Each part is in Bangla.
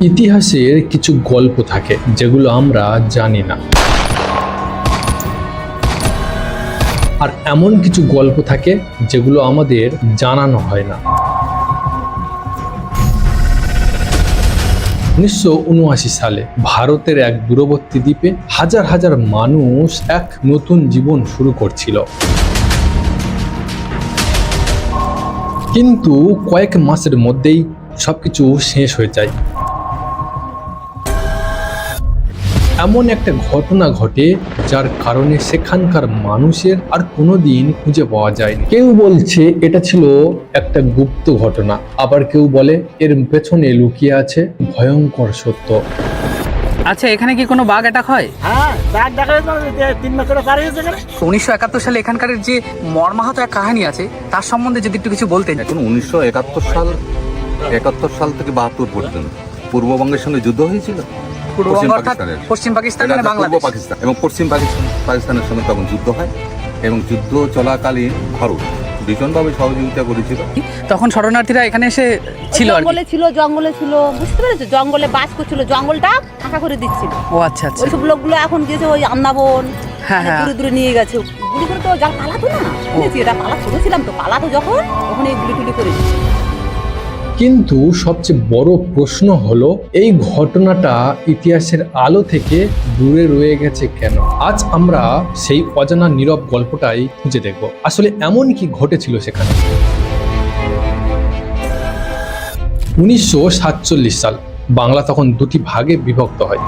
ইতিহাসের কিছু গল্প থাকে যেগুলো আমরা জানি না, আর এমন কিছু গল্প থাকে যেগুলো আমাদের জানানো হয় না। 1979 সালে ভারতের এক দূরবর্তী দ্বীপে হাজার হাজার মানুষ এক নতুন জীবন শুরু করছিল। কিন্তু কয়েক মাসের মধ্যেই সবকিছু শেষ হয়ে যায়। এমন একটা ঘটনা ঘটে যার কারণে সেখানকার মানুষের আর কোনোদিন খুঁজে পাওয়া যায়নি। কেউ বলছে এটা ছিল একটা গুপ্ত ঘটনা, আবার কেউ বলে এর পেছনে লুকিয়ে আছে ভয়ঙ্কর সত্য। আচ্ছা, এখানে কি কোনো বাঘ অ্যাটাক হয়? হ্যাঁ, বাঘ দেখা যায় 3 বছর পার হয়েছে এখানে। 1971 সালে এখানকার যে মর্মাহত এক কাহিনী আছে তার সম্বন্ধে যদি একটু কিছু বলতেন। এখন 1971 সাল থেকে 72 পর্যন্ত পূর্ববঙ্গের সঙ্গে যুদ্ধ হয়েছিল। পূর্ববঙ্গ অর্থাৎ পশ্চিম পাকিস্তান এটা মানে পূর্ব বাংলাদেশ। পাকিস্তান এবং পশ্চিম পাকিস্তানের সঙ্গে তখন যুদ্ধ হয় এবং যুদ্ধ চলাকালীন ভারত ভীষণভাবে সহযোগিতা করেছিল। তখন শরণার্থীরা এখানে এসে ছিল আর কি। জঙ্গলে ছিল বুঝতে পেরেছো, জঙ্গলে বাস করছিল, জঙ্গলটা ফাঁকা করে দিচ্ছিল। ও আচ্ছা আচ্ছা। ওইসব লোকগুলো এখন গেছে ওই আমনাবন, হ্যাঁ, হ্যাঁ। দূরে দূরে নিয়ে গেছে। গুলি করে তো যা পালাতো না, শুনেছি এটা পালা শুনেছিলাম তো, পালাতো যখন তখন এই গুলি টুলি করে দিচ্ছে। কিন্তু সবচেয়ে বড় প্রশ্ন হলো এই ঘটনাটা ইতিহাসের আলো থেকে দূরে রয়ে গেছে কেন? আজ আমরা সেই অজানা নীরব গল্পটাই খুঁজে দেখব। আসলে এমন কি ঘটেছিল সেখানে। 1947 সাল, বাংলা তখন দুটি ভাগে বিভক্ত হয়,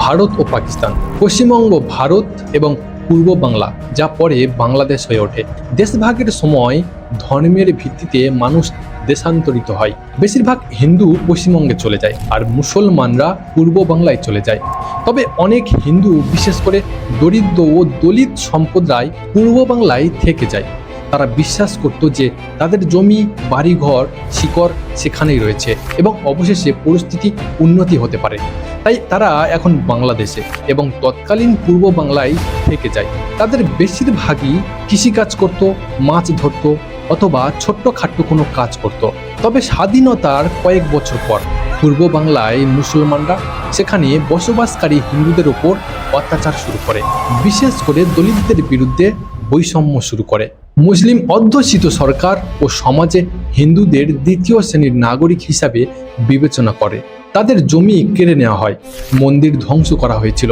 ভারত ও পাকিস্তান। পশ্চিমবঙ্গ ভারত এবং পূর্ব বাংলা, যা পরে বাংলাদেশ হয়ে ওঠে। দেশভাগের সময় ধর্মের ভিত্তিতে মানুষ দেশান্তরিত হয়। বেশিরভাগ হিন্দু পশ্চিমবঙ্গে চলে যায় আর মুসলমানরা পূর্ব বাংলায় চলে যায়। তবে অনেক হিন্দু, বিশেষ করে দরিদ্র ও দলিত সম্প্রদায় পূর্ব বাংলায় থেকে যায়। তারা বিশ্বাস করত যে তাদের জমি, বাড়িঘর, শিকড় সেখানেই রয়েছে এবং অবশেষে পরিস্থিতি উন্নতি হতে পারে। তাই তারা এখন বাংলাদেশে এবং তৎকালীন পূর্ব বাংলায় থেকে যায়। তাদের বেশিরভাগই কৃষিকাজ করত, মাছ ধরত অথবা ছোট্টখাট্ট কোনো কাজ করত। তবে স্বাধীনতার কয়েক বছর পর পূর্ব বাংলায় মুসলমানরা সেখানে বসবাসকারী হিন্দুদের ওপর অত্যাচার শুরু করে, বিশেষ করে দলিতদের বিরুদ্ধে বৈষম্য শুরু করে। মুসলিম অধ্যুষিত সরকার ও সমাজে হিন্দুদের দ্বিতীয় শ্রেণীর নাগরিক হিসাবে বিবেচনা করে। তাদের জমি কেড়ে নেওয়া হয়, মন্দির ধ্বংস করা হয়েছিল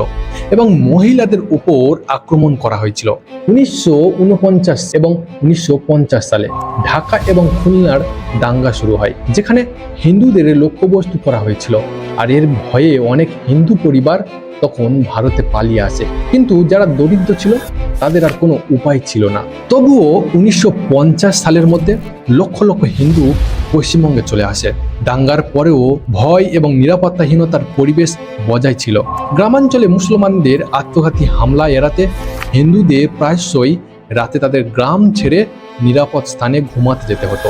এবং মহিলাদের উপর আক্রমণ করা হয়েছিল। 1949 এবং 1950 সালে ঢাকা এবং খুলনার দাঙ্গা শুরু হয়, যেখানে হিন্দুদের লক্ষ্যবস্তু করা হয়েছিল। আর এর ভয়ে অনেক হিন্দু পরিবার তখন ভারতে পালিয়ে আসে। কিন্তু যারা দরিদ্র ছিল তাদের আর কোনো উপায় ছিল না। তবুও 1950 সালের মধ্যে লক্ষ লক্ষ হিন্দু পশ্চিমবঙ্গে চলে আসে। দাঙ্গার পরেও ভয় এবং নিরাপত্তাহীনতার পরিবেশ বজায় ছিল। গ্রামাঞ্চলে মুসলমানদের আত্মঘাতী হামলা এড়াতে হিন্দুদের প্রায়শই রাতে তাদের গ্রাম ছেড়ে নিরাপদ স্থানে ঘুমাতে যেতে হতো।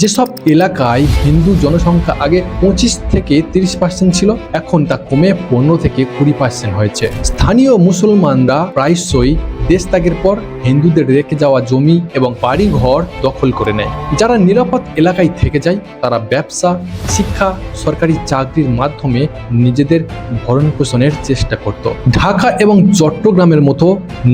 যেসব এলাকায় হিন্দু জনসংখ্যা আগে 25 থেকে 30% ছিল, এখন তা কমে 15 থেকে 20% হয়েছে। স্থানীয় মুসলমানরা প্রায়শই দেশ ত্যাগের পর হিন্দুদের রেখে যাওয়া জমি এবং বাড়ি ঘর দখল করে নেয়। যারা নিরাপদ এলাকায় থেকে যায় তারা ব্যবসা, শিক্ষা, সরকারি চাকরির মাধ্যমে নিজেদের ভরণ পোষণের চেষ্টা করত। ঢাকা এবং চট্টগ্রামের মতো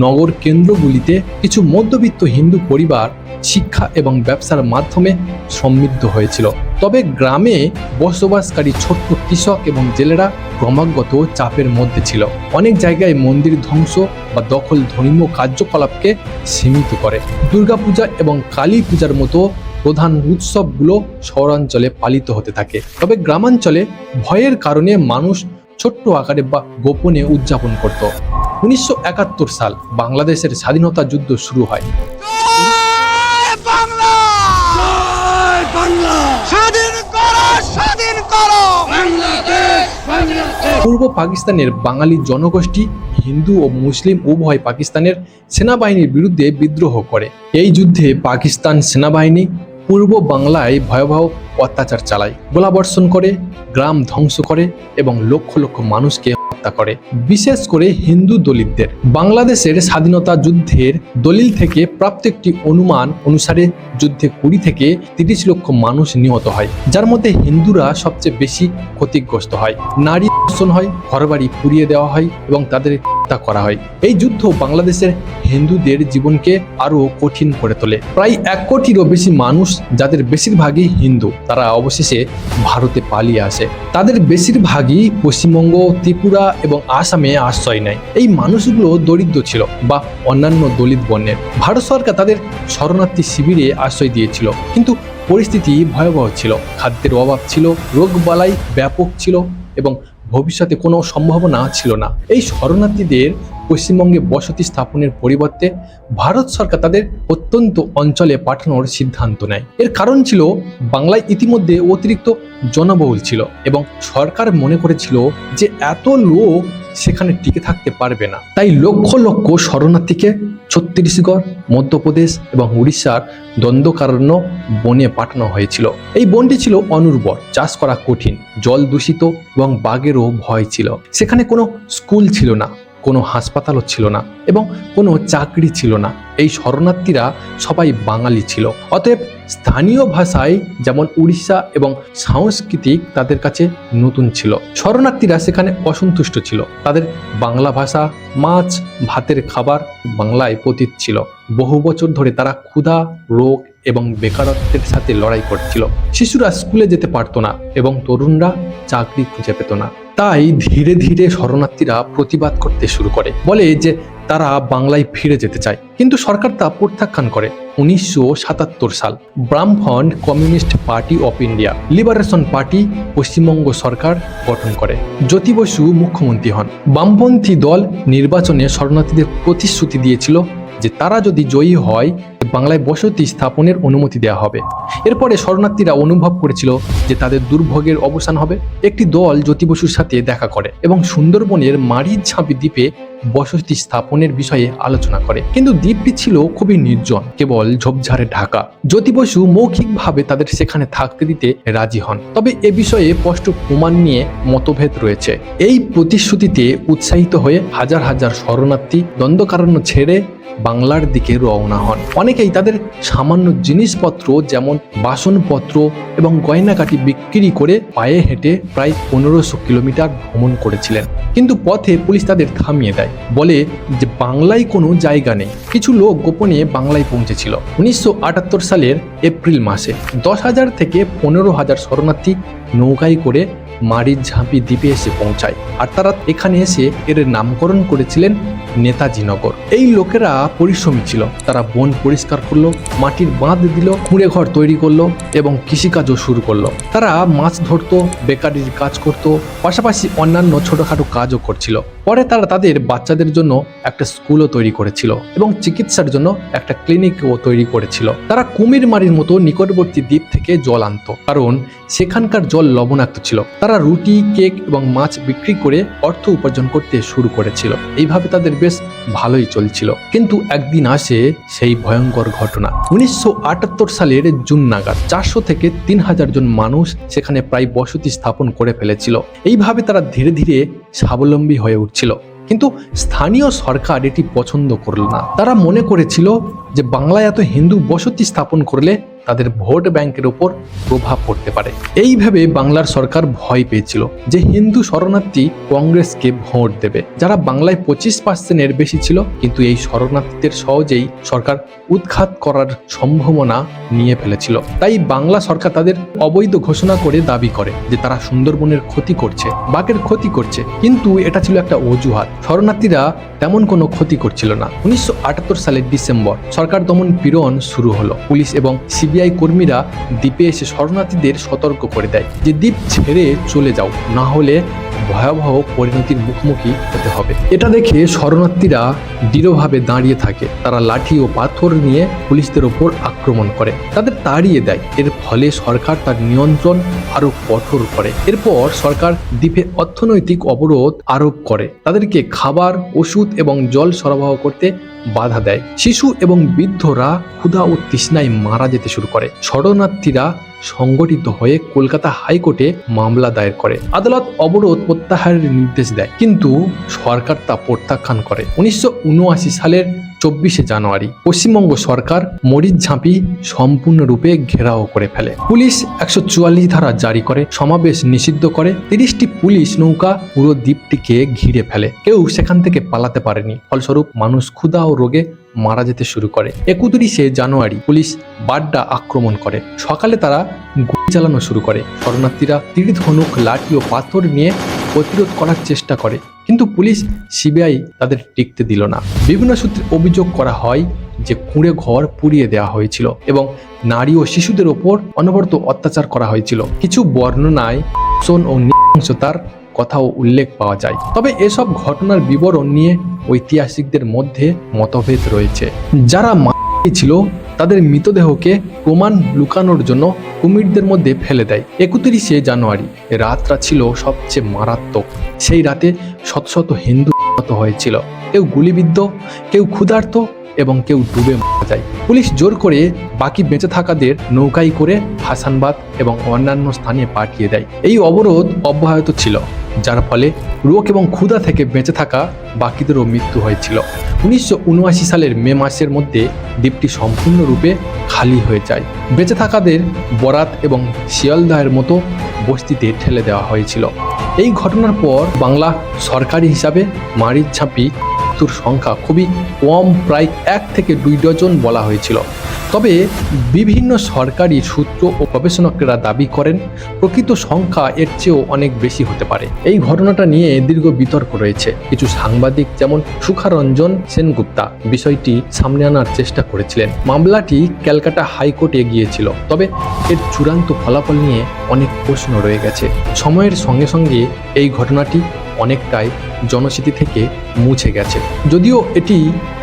নগর কেন্দ্রগুলিতে কিছু মধ্যবিত্ত হিন্দু পরিবার শিক্ষা এবং ব্যবসার মাধ্যমে সমৃদ্ধ হয়েছিল। তবে গ্রামে বসবাসকারী ছোট্ট কৃষক এবং জেলেরা ক্রমাগত চাপের মধ্যে ছিল। অনেক জায়গায় মন্দির ধ্বংস বা দখল ধর্মীয় কার্যকলাপকে সীমিত করে। দুর্গাপূজা এবং কালী পূজার মতো প্রধান উৎসবগুলো শহরাঞ্চলে পালিত হতে থাকে। তবে গ্রামাঞ্চলে ভয়ের কারণে মানুষ ছোট্ট আকারে বা গোপনে উদযাপন করত। 1971 সাল বাংলাদেশের স্বাধীনতা যুদ্ধ শুরু হয়। পূর্ব পাকিস্তানের বাঙালি জনগোষ্ঠী হিন্দু ও মুসলিম উভয় পাকিস্তানের সেনাবাহিনীর বিরুদ্ধে বিদ্রোহ করে। এই যুদ্ধে পাকিস্তান সেনাবাহিনী পূর্ব বাংলায় ভয়াবহ অত্যাচার চালায়, গোলাবর্ষণ করে, গ্রাম ধ্বংস করে এবং লক্ষ লক্ষ মানুষকে হত্যা হত্যা করে, বিশেষ করে হিন্দু দলিতদের। বাংলাদেশের স্বাধীনতা যুদ্ধের দলিল থেকে প্রাপ্ত একটি অনুমান অনুসারে যুদ্ধে 20 থেকে 30 লক্ষ মানুষ নিহত হয়, যার মধ্যে হিন্দুরা সবচেয়ে বেশি ক্ষতিগ্রস্ত হয়। নারী ধর্ষণ হয়, ঘরবাড়ি পুড়িয়ে দেওয়া হয় এবং তাদের হত্যা করা হয়। এই যুদ্ধ বাংলাদেশের হিন্দুদের জীবনকে আরো কঠিন করে তোলে। প্রায় 1 কোটিরও বেশি মানুষ, যাদের বেশিরভাগই হিন্দু, তারা অবশেষে ভারতে পালিয়ে আসে। তাদের বেশিরভাগই পশ্চিমবঙ্গ, ত্রিপুরা এবং আসামে আশ্রয় নেয়। এই মানুষগুলো দরিদ্র ছিল বা অন্যান্য দলিত বর্ণের। ভারত সরকার তাদের শরণার্থী শিবিরে আশ্রয় দিয়েছিল, কিন্তু পরিস্থিতি ভয়াবহ ছিল। খাদ্যের অভাব ছিল, রোগবালাই ব্যাপক ছিল এবং ভবিষ্যতে কোনো সম্ভাবনা ছিল না। এই শরণার্থীদের পশ্চিমবঙ্গে বসতি স্থাপনের পরিবর্তে ভারত সরকার তাদের অত্যন্ত অঞ্চলে পাঠানোর সিদ্ধান্ত নেয়। এর কারণ ছিল বাংলায় ইতিমধ্যে অতিরিক্ত জনবহুল ছিল এবং সরকার মনে করেছিল যে এত লোক সেখানে টিকে থাকতে পারবে না। তাই লক্ষ লক্ষ শরণার্থীকে ছত্তিশগড়, মধ্যপ্রদেশ এবং উড়িষ্যার দ্বন্দ্বকারণ্য বনে পাঠানো হয়েছিল। এই বনটি ছিল অনুর্বর, চাষ করা কঠিন, জল দূষিত এবং বাঘেরও ভয় ছিল। সেখানে কোনো স্কুল ছিল না, কোনো হাসপাতালও ছিল না এবং কোনো চাকরি ছিল না। এই শরণার্থীরা সবাই বাঙালি ছিল, অতএব স্থানীয় ভাষায় যেমন উড়িষ্যা এবং সাংস্কৃতিক তাদের কাছে নতুন ছিল। শরণার্থীরা সেখানে অসন্তুষ্ট ছিল। তাদের বাংলা ভাষা, মাছ, ভাতের খাবার বাংলায় পতিত ছিল। বহু বছর ধরে তারা ক্ষুধা, রোগ এবং বেকারত্বের সাথে লড়াই করছিল। শিশুরা স্কুলে যেতে পারতো না এবং তরুণরা চাকরি খুঁজে পেত না। তাই ধীরে ধীরে শরণার্থীরা প্রতিবাদ করতে শুরু করে, বলে যে তারা বাংলায় ফিরে যেতে চায়, কিন্তু সরকার তা প্রত্যাখ্যান করে। 1977 সাল বামফ্রন্ট communist party of India liberation party Paschimbanga সরকার গঠন করে। জ্যোতি বসু মুখ্যমন্ত্রী হন। বামপন্থী দল নির্বাচনে শরণার্থীদের প্রতিশ্রুতি দিয়েছিল যে তারা যদি জয়ী হয় বাংলায় বসতি স্থাপনের অনুমতি দেওয়া হবে। এরপরে শরণার্থীরা অনুভব করেছিল যে তাদের দুর্ভোগের অবসান হবে। একটি দল জ্যোতি বসুর সাথে দেখা করে এবং সুন্দরবনের মারিচঝাঁপি দ্বীপে বসতি স্থাপনের বিষয়ে আলোচনা করে, কিন্তু দ্বীপটি ছিল খুবই নির্জন, কেবল ঝোপঝাড়ে ঢাকা। জ্যোতি বসু মৌখিকভাবে তাদের সেখানে থাকতে দিতে রাজি হন, তবে এ বিষয়ে স্পষ্ট প্রমাণ নিয়ে মতভেদ রয়েছে। এই প্রতিশ্রুতিতে উৎসাহিত হয়ে হাজার হাজার শরণার্থী দ্বন্দ্বকারণ্য ছেড়ে বাংলার দিকে রওনা হন। অনেকেই তাদের সামান্য জিনিসপত্র যেমন বাসনপত্র এবং গয়নাকাটি বিক্রি করে পায়ে হেঁটে প্রায় 1500 কিলোমিটার ভ্রমণ করেছিলেন, কিন্তু পথে পুলিশ তাদের থামিয়ে দেয়, বলে যে বাংলায় কোনো জায়গা নেই। কিছু লোক গোপনে বাংলায় পৌঁছেছিল। 1978 সালের এপ্রিল মাসে 10,000 থেকে 15,000 শরণার্থী নৌকায় করে মারিচঝাঁপি দ্বীপে এসে পৌঁছায়, আর তারা এখানে এসে এর নামকরণ করেছিলেন নেতাজি নগর। এই লোকেরা পরিশ্রমী ছিল। তারা বন পরিষ্কার করলো, মাটির বাঁধ দিল, কুঁড়ে ঘর তৈরি করলো এবং কৃষিকাজও শুরু করলো। তারা মাছ ধরতো, বেকারির কাজ করত, পাশাপাশি অন্যান্য ছোটখাটো কাজও করছিল। পরে তারা তাদের বাচ্চাদের জন্য একটা স্কুলও তৈরি করেছিল এবং চিকিৎসার জন্য একটা ক্লিনিকও তৈরি করেছিল। তারা কুমিরমারির মতো নিকটবর্তী দ্বীপ থেকে জল আনতো, কারণ সেখানকার জল লবণাক্ত ছিল। তারা রুটি, কেক এবং মাছ বিক্রি করে অর্থ উপার্জন করতে শুরু করেছিল। এইভাবে তাদের বেশ ভালোই চলছিল, কিন্তু একদিন আসে সেই ভয়ঙ্কর ঘটনা। 1978 সালের জুন নাগাদ 400 থেকে 3000 জন মানুষ সেখানে প্রায় বসতি স্থাপন করে ফেলেছিল। এইভাবে তারা ধীরে ধীরে স্বাবলম্বী হয়ে উঠছিল, কিন্তু স্থানীয় সরকার এটি পছন্দ করল না। তারা মনে করেছিল যে বাংলায় এত হিন্দু বসতি স্থাপন করলে তাদের ভোট ব্যাংকের উপর প্রভাব পড়তে পারে। এইভাবে বাংলার সরকার ভয় পেয়েছিল যে হিন্দু শরণার্থী কংগ্রেসকে ভোট দেবে, যারা বাংলায় 25% বেশি ছিল। কিন্তু এই শরণার্থীদের সহজেই সরকার উৎখাত করার সম্ভাবনা নিয়ে ফেলেছিল। তাই বাংলা সরকার তাদের অবৈধ ঘোষণা করে দাবি করে যে তারা সুন্দরবনের ক্ষতি করছে, বাঘের ক্ষতি করছে, কিন্তু এটা ছিল একটা অজুহাত। শরণার্থীরা তেমন কোনো ক্ষতি করছিল না। 1978 সালের ডিসেম্বর সরকার দমন পীড়ন শুরু হলো। পুলিশ এবং সিবিআই কর্মীরা দ্বীপে এসে শরণার্থীদের সতর্ক করে দেয় যে দ্বীপ ছেড়ে চলে যাও, না হলে ভয়াবহ পরিণতির মুখোমুখি হতে হবে। এটা দেখে শরণার্থীরা দৃঢ়ভাবে দাঁড়িয়ে থাকে। তারা লাঠি ও পাথর নিয়ে পুলিশদের ওপর আক্রমণ করে, তাদের তাড়িয়ে দেয়। এর ফলে সরকার তার নিয়ন্ত্রণ আরো কঠোর করে। এরপর সরকার দ্বীপে অর্থনৈতিক অবরোধ আরোপ করে, তাদেরকে খাবার, ওষুধ এবং জল সরবরাহ করতে বাধা দেয়। শিশু এবং বৃদ্ধরা ক্ষুধা ও তৃষ্ণায় মারা যেতে শুরু করে। শরণার্থীরা সংগঠিত হয়ে কলকাতা হাইকোর্টে মামলা দায়ের করে। আদালত অবরোধ প্রত্যাহারের নির্দেশ দেয়, কিন্তু সরকার তা প্রত্যাখ্যান করে। 1979 সালের 24শে জানুয়ারি পশ্চিমবঙ্গ সরকার মরিচঝাঁপি সম্পূর্ণরূপে ঘেরাও করে ফেলে। পুলিশ 144 ধারা জারি করে, সমাবেশ নিষিদ্ধ করে, 30টি পুলিশ নৌকা পুরো দ্বীপটিকে ঘিরে ফেলে। কেউ সেখান থেকে পালাতে পারেনি। ফলস্বরূপ মানুষ ক্ষুধা ও রোগে মারা যেতে শুরু করে। 31শে জানুয়ারি পুলিশ বাড্ডা আক্রমণ করে। সকালে তারা গুলি চালানো শুরু করে। শরণার্থীরা তীর ধনুক, লাঠি ও পাথর নিয়ে প্রতিরোধ করার চেষ্টা করে, কিন্তু পুলিশ সিবিআই তাদের টিকতে দিল না। বিভিন্ন সূত্রে অভিযোগ করা হয় যে কুঁড়ে ঘর পুড়িয়ে দেওয়া হয়েছিল এবং নারী ও শিশুদের ওপর অনবরত অত্যাচার করা হয়েছিল। কিছু বর্ণনায় শোন ও নৃশংসতার কথাও উল্লেখ পাওয়া যায়। তবে এসব ঘটনার বিবরণ নিয়ে ঐতিহাসিকদের মধ্যে মতভেদ রয়েছে। যারা মারা ছিল তাদের মৃতদেহকে প্রমাণ লুকানোর জন্য কুমিরদের মধ্যে ফেলে দেয়। 31শে জানুয়ারি রাতটা ছিল সবচেয়ে মারাত্মক। সেই রাতে শত শত হিন্দু আহত হয়েছিল। কেউ গুলিবিদ্ধ, কেউ ক্ষুধার্ত এবং কেউ ডুবে মারা যায়। পুলিশ জোর করে বাকি বেঁচে থাকাদের নৌকায় করে হাসানবাদ এবং অন্যান্য স্থানে পাঠিয়ে দেয়। এই অবরোধ অব্যাহত ছিল, যার ফলে রোগ এবং ক্ষুধা থেকে বেঁচে থাকা বাকিদেরও মৃত্যু হয়েছিল। 1979 সালের মে মাসের মধ্যে দ্বীপটি সম্পূর্ণরূপে খালি হয়ে যায়। বেঁচে থাকাদের বরাত এবং শিয়ালদাহের মতো বস্তিতে ঠেলে দেওয়া হয়েছিল। এই ঘটনার পর বাংলা সরকারি হিসাবে মরিচঝাঁপি মৃত্যুর সংখ্যা খুবই কম, প্রায় 1 থেকে 2 ডজন বলা হয়েছিল। তবে বিভিন্ন সরকারি সূত্র ও গবেষকরা দাবি করেন প্রকৃত সংখ্যা এর চেয়েও অনেক বেশি হতে পারে। এই ঘটনাটা নিয়ে দীর্ঘ বিতর্ক রয়েছে। কিছু সাংবাদিক যেমন সুখারঞ্জন সেনগুপ্তা বিষয়টি সামনে আনার চেষ্টা করেছিলেন। মামলাটি ক্যালকাটা হাইকোর্টে গিয়েছিল, তবে এর চূড়ান্ত ফলাফল নিয়ে অনেক প্রশ্ন রয়ে গেছে। সময়ের সঙ্গে সঙ্গে এই ঘটনাটি অনেকটাই জনস্মৃতি থেকে মুছে গেছে, যদিও এটি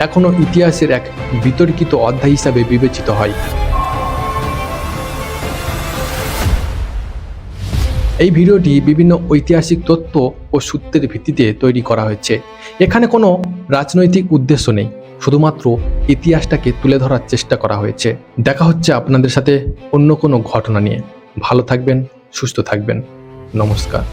এখনো ইতিহাসের এক বিতর্কিত অধ্যায় হিসাবে বিবেচিত হয়। এই ভিডিওটি বিভিন্ন ঐতিহাসিক তথ্য ও সূত্রের ভিত্তিতে তৈরি করা হয়েছে। এখানে কোনো রাজনৈতিক উদ্দেশ্য নেই, শুধুমাত্র ইতিহাসটাকে তুলে ধরার চেষ্টা করা হয়েছে। দেখা হচ্ছে আপনাদের সাথে অন্য কোনো ঘটনা নিয়ে। ভালো থাকবেন, সুস্থ থাকবেন। নমস্কার।